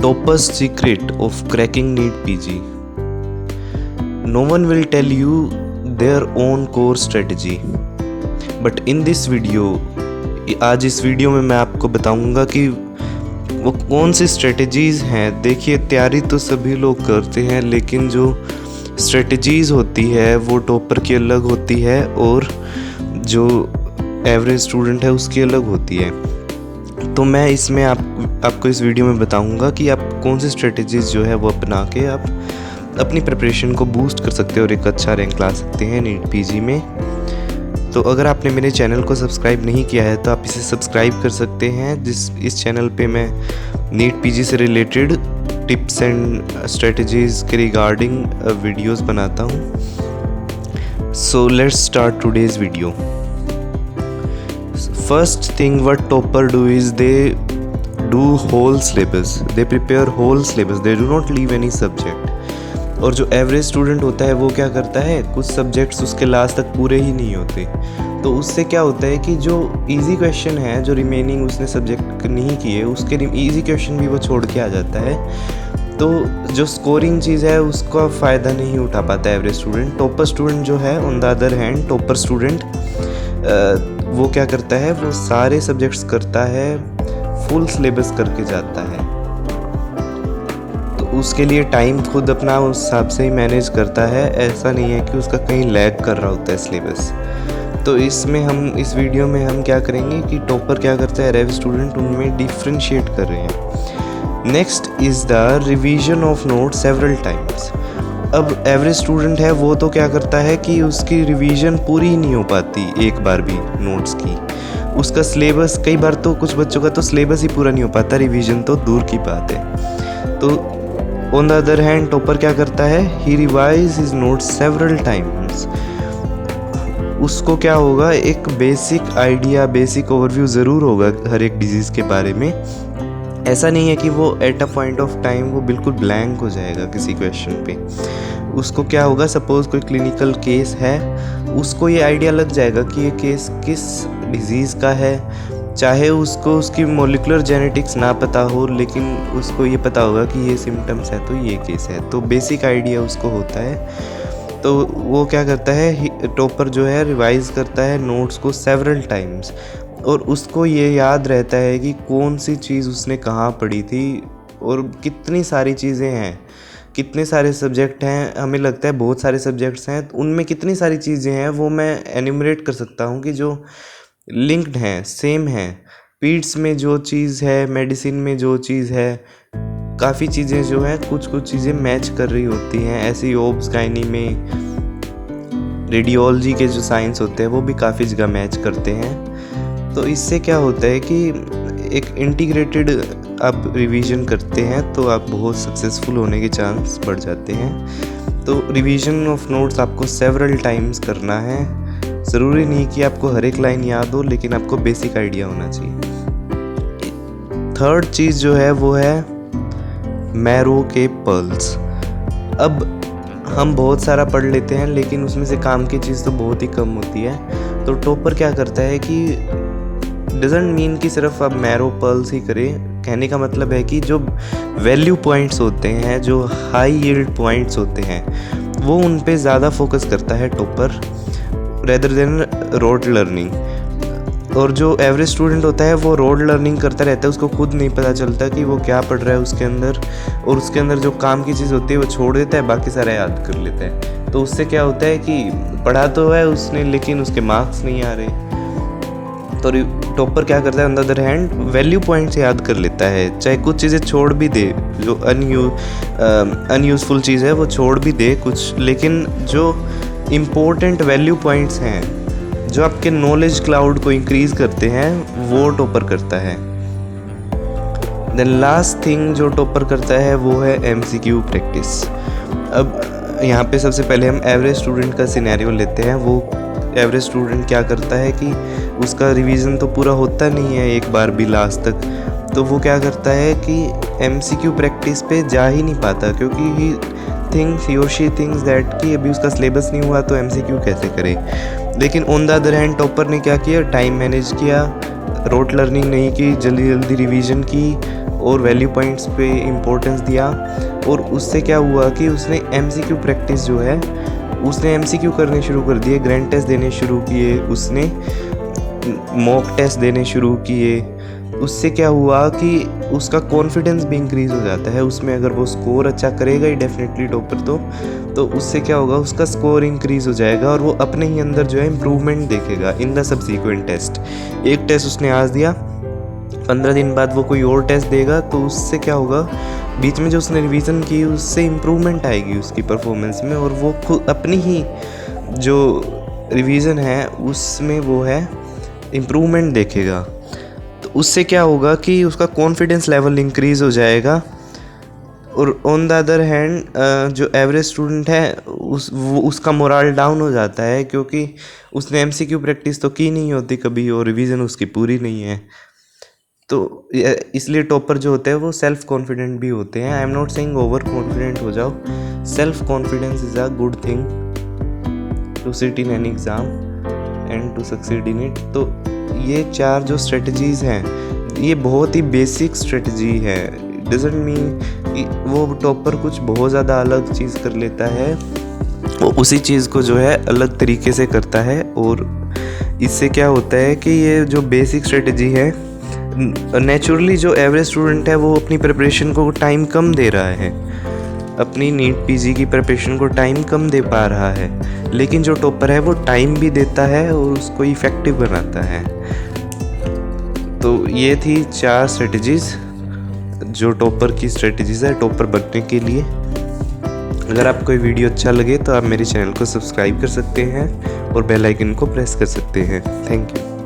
Topper's secret of cracking NEET PG. No one will tell you their own core strategy, but in this video, आज इस video में मैं आपको बताऊंगा कि वो कौन सी स्ट्रेटजीज़ हैं। देखिए, तैयारी तो सभी लोग करते हैं, लेकिन जो स्ट्रेटजीज़ होती है वो टॉपर की अलग होती है और जो एवरेज स्टूडेंट है उसकी अलग होती है। तो मैं इसमें आपको इस वीडियो में बताऊंगा कि आप कौन सी स्ट्रेटजीज़ जो है वो अपना के आप अपनी प्रिपरेशन को बूस्ट कर सकते हो और एक अच्छा रैंक ला सकते हैं नीट पीजी में। तो अगर आपने मेरे चैनल को सब्सक्राइब नहीं किया है तो आप इसे सब्सक्राइब कर सकते हैं। इस चैनल पे मैं नीट पीजी से रिलेटेड टिप्स एंड स्ट्रेटजीज़ के रिगार्डिंग वीडियोस बनाता हूँ। So let's start today's video. First thing what topper do is they do whole syllabus, they prepare whole syllabus, they do not leave any subject। और जो average student होता है वो क्या करता है, कुछ सब्जेक्ट्स उसके लास्ट तक पूरे ही नहीं होते। तो उससे क्या होता है कि जो इजी क्वेश्चन है, जो रिमेनिंग उसने सब्जेक्ट नहीं किए, उसके इजी क्वेश्चन भी वो छोड़ के आ जाता है। तो जो स्कोरिंग चीज़ है उसका फ़ायदा नहीं उठा पाता एवरेज स्टूडेंट। टॉपर स्टूडेंट जो है on the other hand, topper student वो क्या करता है, वो सारे सब्जेक्ट्स करता है, फुल सिलेबस करके जाता है। तो उसके लिए टाइम खुद अपना उस हिसाब से ही मैनेज करता है, ऐसा नहीं है कि उसका कहीं लैग कर रहा होता है सिलेबस। तो इसमें हम इस वीडियो में हम क्या करेंगे कि टॉपर क्या करता है, एवरेज स्टूडेंट, उनमें डिफ्रेंशिएट कर रहे हैं। Next is the revision of note several times. अब एवरेज स्टूडेंट है वो तो क्या करता है कि उसकी रिवीजन पूरी नहीं हो पाती एक बार भी नोट्स की। उसका सिलेबस, कई बार तो कुछ बच्चों का तो सिलेबस ही पूरा नहीं हो पाता, रिवीजन तो दूर की बात है। तो on the other hand topper क्या करता है, he revise his notes several times. उसको क्या होगा, एक बेसिक आइडिया, बेसिक ओवरव्यू ज़रूर होगा हर एक डिजीज़ के बारे में। ऐसा नहीं है कि वो at a point of time वो बिल्कुल ब्लैंक हो जाएगा किसी क्वेश्चन पे। उसको क्या होगा, सपोज़ कोई क्लिनिकल केस है, उसको ये आइडिया लग जाएगा कि ये केस किस डिजीज़ का है। चाहे उसको उसकी मॉलिक्यूलर जेनेटिक्स ना पता हो, लेकिन उसको ये पता होगा कि ये सिम्टम्स है तो ये केस है। तो बेसिक आइडिया उसको होता है। तो वो क्या करता है, टॉपर जो है रिवाइज़ करता है नोट्स को सेवरल टाइम्स, और उसको ये याद रहता है कि कौन सी चीज़ उसने कहाँ पढ़ी थी और कितनी सारी चीज़ें हैं, कितने सारे सब्जेक्ट हैं। हमें लगता है बहुत सारे सब्जेक्ट्स हैं, तो उनमें कितनी सारी चीज़ें हैं वो मैं एन्यूमरेट कर सकता हूँ कि जो लिंक्ड हैं, सेम हैं। पीड्स में जो चीज़ है, मेडिसिन में जो चीज़ है, काफ़ी चीज़ें जो हैं, कुछ चीज़ें मैच कर रही होती हैं। ऐसे ही ओब्स गायनी में, रेडियोलॉजी के जो साइंस होते हैं वो भी काफ़ी जगह मैच करते हैं। तो इससे क्या होता है कि एक इंटीग्रेटेड आप रिवीजन करते हैं तो आप बहुत सक्सेसफुल होने के चांस बढ़ जाते हैं। तो रिवीजन ऑफ नोट्स आपको सेवरल टाइम्स करना है। ज़रूरी नहीं कि आपको हर एक लाइन याद हो, लेकिन आपको बेसिक आइडिया होना चाहिए। थर्ड चीज़ जो है वो है मैरो के पर्ल्स। अब हम बहुत सारा पढ़ लेते हैं, लेकिन उसमें से काम की चीज़ तो बहुत ही कम होती है। तो टॉपर क्या करता है कि डजंट मीन कि सिर्फ आप मैरो पर्ल्स ही करें। कहने का मतलब है कि जो वैल्यू पॉइंट्स होते हैं, जो हाई यील्ड पॉइंट्स होते हैं, वो उन पे ज़्यादा फोकस करता है topper, rather than road learning. और जो एवरेज स्टूडेंट होता है वो रोड लर्निंग करता रहता है, उसको खुद नहीं पता चलता कि वो क्या पढ़ रहा है उसके अंदर, और उसके अंदर जो काम की चीज़ होती है वो छोड़ देता है, बाकी सारा याद कर लेता है। तो उससे क्या होता है कि पढ़ा तो है उसने, लेकिन उसके मार्क्स नहीं आ रहे। तो टॉपर क्या करता है, on the other hand value points याद कर लेता है, चाहे कुछ चीज़ें छोड़ भी दे, जो अनयूज़फुल चीज़ है वो छोड़ भी दे कुछ, लेकिन जो इम्पोर्टेंट वैल्यू पॉइंट्स हैं, जो आपके नॉलेज क्लाउड को इंक्रीज़ करते हैं, वो टॉपर करता है। देन लास्ट थिंग जो टॉपर करता है वो है MCQ प्रैक्टिस। अब यहाँ पे सबसे पहले हम एवरेज स्टूडेंट का सिनेरियो लेते हैं। वो एवरेज स्टूडेंट क्या करता है कि उसका रिवीजन तो पूरा होता नहीं है एक बार भी लास्ट तक। तो वो क्या करता है कि MCQ प्रैक्टिस पे जा ही नहीं पाता, क्योंकि ही और शी थिंक्स दैट कि अभी उसका सिलेबस नहीं हुआ तो MCQ कैसे करे। लेकिन on the other hand topper ने क्या किया, टाइम मैनेज किया, रोट लर्निंग नहीं की, जल्दी जल्दी रिवीजन की और वैल्यू पॉइंट्स पे इम्पोर्टेंस दिया। और उससे क्या हुआ कि उसने MCQ प्रैक्टिस जो है उसने MCQ करने शुरू कर दिए, ग्रैंड टेस्ट देने शुरू किए, उसने मॉक टेस्ट देने शुरू किए। उससे क्या हुआ कि उसका कॉन्फिडेंस भी इंक्रीज़ हो जाता है उसमें। अगर वो स्कोर अच्छा करेगा ही डेफिनेटली टॉपर तो उससे क्या होगा, उसका स्कोर इंक्रीज़ हो जाएगा और वो अपने ही अंदर जो है इम्प्रूवमेंट देखेगा इन द सब्सिक्वेंट टेस्ट। एक टेस्ट उसने आज दिया, 15 दिन बाद वो कोई और टेस्ट देगा, तो उससे क्या होगा, बीच में जो उसने रिवीजन की उससे इम्प्रूवमेंट आएगी उसकी परफॉर्मेंस में, और वो खुद अपनी ही जो रिवीजन है उसमें वो है इम्प्रूवमेंट देखेगा। तो उससे क्या होगा कि उसका कॉन्फिडेंस लेवल इंक्रीज़ हो जाएगा। और ऑन द अदर हैंड जो एवरेज स्टूडेंट है उसका मोरल डाउन हो जाता है, क्योंकि उसने MCQ प्रैक्टिस तो की नहीं होती कभी और रिवीजन उसकी पूरी नहीं है। तो इसलिए टॉपर जो होते हैं वो सेल्फ कॉन्फिडेंट भी होते हैं। I am not saying over confident हो जाओ, self confidence is a good thing to sit in any exam and to succeed in it. तो ये 4 जो स्ट्रेटजीज़ हैं ये बहुत ही बेसिक स्ट्रेटजी है। डजंट मीन वो टॉपर कुछ बहुत ज़्यादा अलग चीज़ कर लेता है, वो उसी चीज़ को जो है अलग तरीके से करता है। और इससे क्या होता है कि ये जो बेसिक स्ट्रेटजी है, नेचुरली जो एवरेज स्टूडेंट है वो अपनी प्रिपरेशन को टाइम कम दे रहा है, अपनी नीट PG की प्रिपरेशन को टाइम कम दे पा रहा है। लेकिन जो टॉपर है वो टाइम भी देता है और उसको इफ़ेक्टिव बनाता है। तो ये थी 4 स्ट्रेटजीज़ जो टॉपर की स्ट्रेटजीज़ है टॉपर बनने के लिए। अगर आपको ये वीडियो अच्छा लगे तो आप मेरे चैनल को सब्सक्राइब कर सकते हैं और बेल आइकन को प्रेस कर सकते हैं। Thank you.